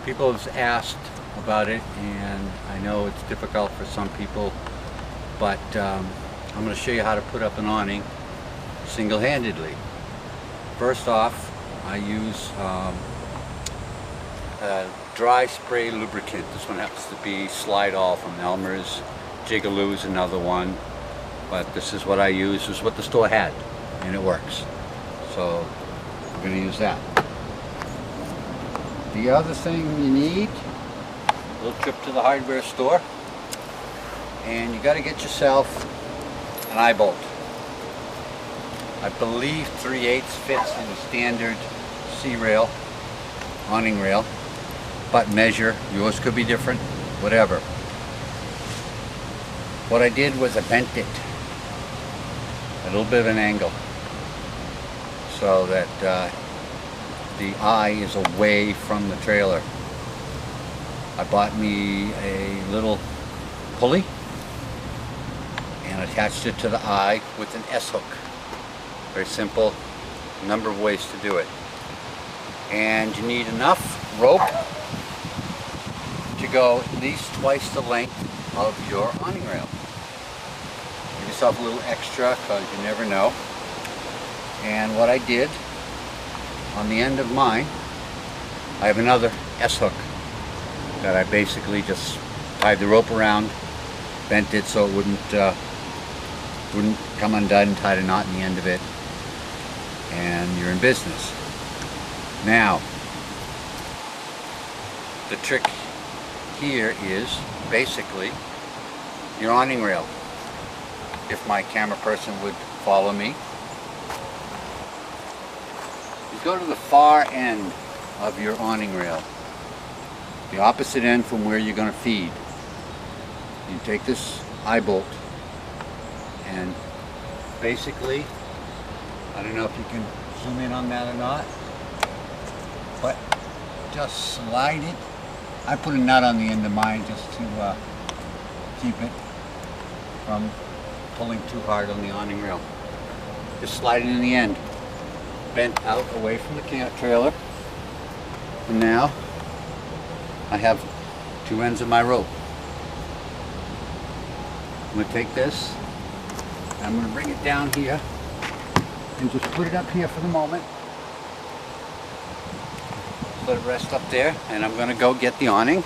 People have asked about it, and I know it's difficult for some people, but I'm going to show you how to put up an awning single-handedly. First off, I use a dry spray lubricant. This one happens to be Slide All from Elmer's. Jigaloo is another one, but this is what I use. This is what the store had, and it works. So we're going to use that. The other thing you need, a little trip to the hardware store, and you got to get yourself an eye bolt. I believe 3/8 fits in a standard C-rail, awning rail, but measure, yours could be different, whatever. What I did was I bent it a little bit of an angle so that the eye is away from the trailer. I bought me a little pulley and attached it to the eye with an S-hook. Very simple, a number of ways to do it. And you need enough rope to go at least twice the length of your awning rail. Give yourself a little extra because you never know. And what I did, on the end of mine, I have another S-hook that I basically just tied the rope around, bent it so it wouldn't come undone, and tied a knot in the end of it, and you're in business. Now, the trick here is basically your awning rail. If my camera person would follow me, you go to the far end of your awning rail, the opposite end from where you're going to feed. You take this eye bolt and basically, I don't know if you can zoom in on that or not, but just slide it. I put a nut on the end of mine just to keep it from pulling too hard on the awning rail. Just slide it in the end, bent out away from the camp trailer. And now I have two ends of my rope. I'm going to take this, and I'm going to bring it down here and just put it up here for the moment. Let it rest up there, and I'm going to go get the awning.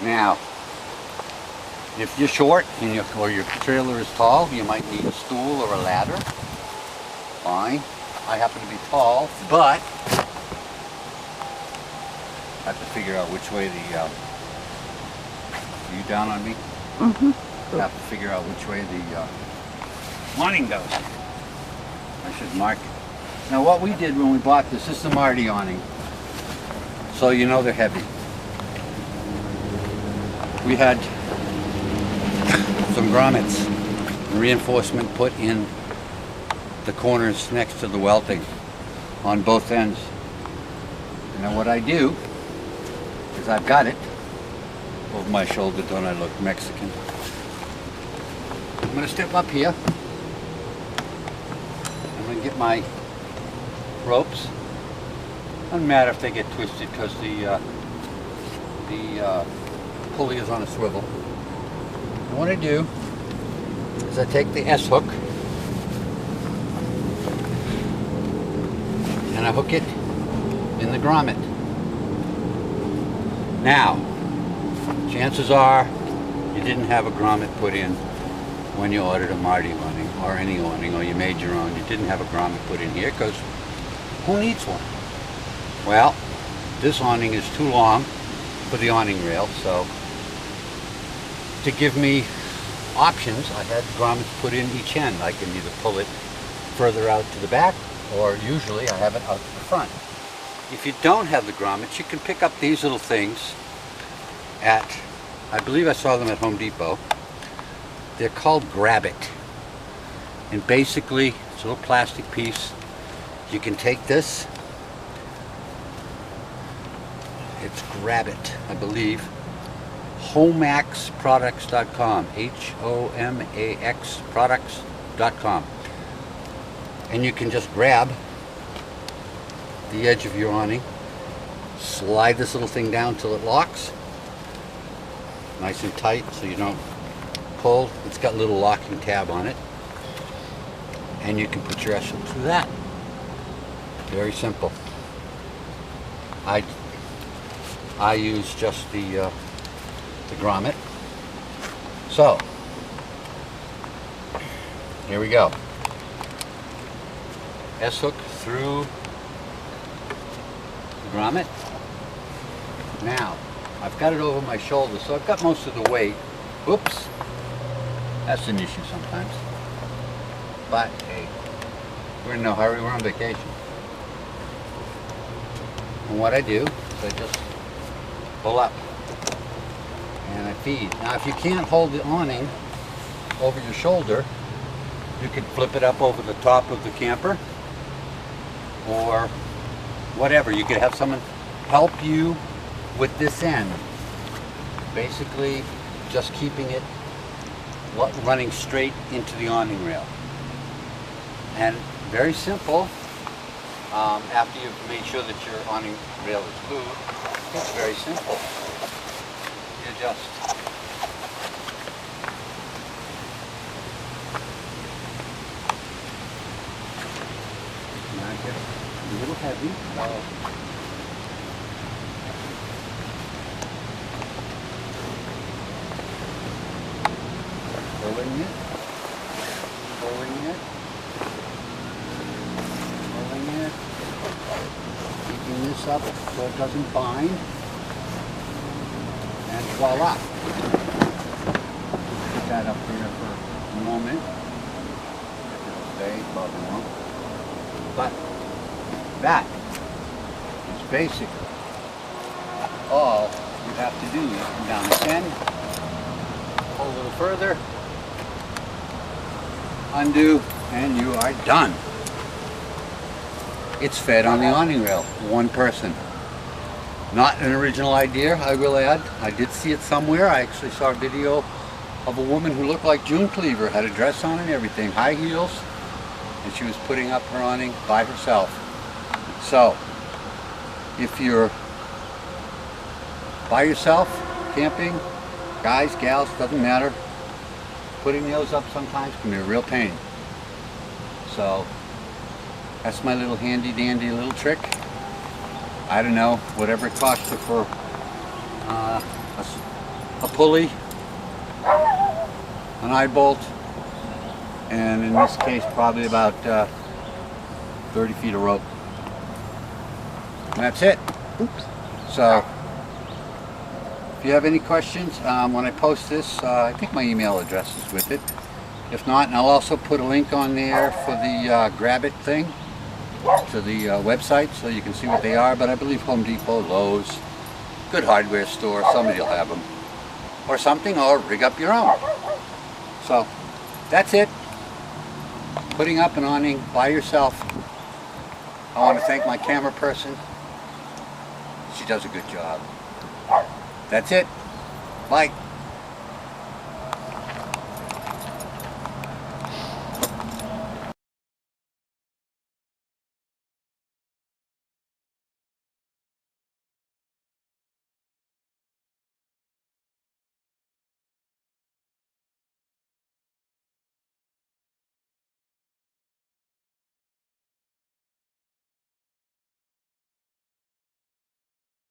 Now, if you're short and or your trailer is tall, you might need a stool or a ladder. Fine. I happen to be tall, but I have to figure out which way the... are you down on me? Mm-hmm. I have to figure out which way the awning goes. I should mark it. Now what we did when we bought this is the Marty awning. So you know they're heavy. We had some grommets, reinforcement put in the corners next to the welting on both ends. And now what I do is I've got it over my shoulder. Don't I look Mexican? I'm going to step up here. I'm going to get my ropes. Doesn't matter if they get twisted because the pulley is on a swivel. And what I do is I take the S-hook and I hook it in the grommet. Now, chances are you didn't have a grommet put in when you ordered a Marty awning or any awning, or you made your own. You didn't have a grommet put in here because who needs one? Well, this awning is too long for the awning rail, so to give me options, I had grommets put in each end. I can either pull it further out to the back, or usually I have it out to the front. If you don't have the grommets, you can pick up these little things at, I believe I saw them at Home Depot. They're called grabit. And basically, it's a little plastic piece. You can take this. It's grabit, I believe. HomaxProducts.com. HOMAX products.com. And you can just grab the edge of your awning. Slide this little thing down till it locks. Nice and tight so you don't pull. It's got a little locking tab on it. And you can put your Eshel through that. Very simple. I use just the grommet. So, here we go. S-hook through the grommet. Now, I've got it over my shoulder, so I've got most of the weight. Oops. That's an issue sometimes. But, hey, we're in no hurry, we're on vacation. And what I do is I just pull up and I feed. Now if you can't hold the awning over your shoulder, you can flip it up over the top of the camper or whatever. You could have someone help you with this end. Basically just keeping it running straight into the awning rail. And very simple. After you've made sure that your awning rail is glued, it's very simple. You just now it gets a little heavy, so pulling it, keeping this up so it doesn't bind, and voila. Put that up there for a moment. It'll stay, probably won't. But that is basically all you have to do. You come down this end, pull a little further, undo, and you are done. It's fed on the awning rail, one person. Not an original idea, I will add. I did see it somewhere. I actually saw a video of a woman who looked like June Cleaver, had a dress on and everything, high heels, and she was putting up her awning by herself. So, if you're by yourself, camping, guys, gals, doesn't matter, putting those up sometimes can be a real pain. So, that's my little handy dandy little trick. I don't know, whatever it costs you for a pulley, an eye bolt, and in this case probably about 30 feet of rope. And that's it. Oops. So, if you have any questions, when I post this, I think my email address is with it. If not, and I'll also put a link on there for the grabit thing, to the website, so you can see what they are. But I believe Home Depot, Lowe's, good hardware store, somebody will have them. Or something, or rig up your own. So, that's it. Putting up an awning by yourself. I want to thank my camera person. She does a good job. That's it. Bye.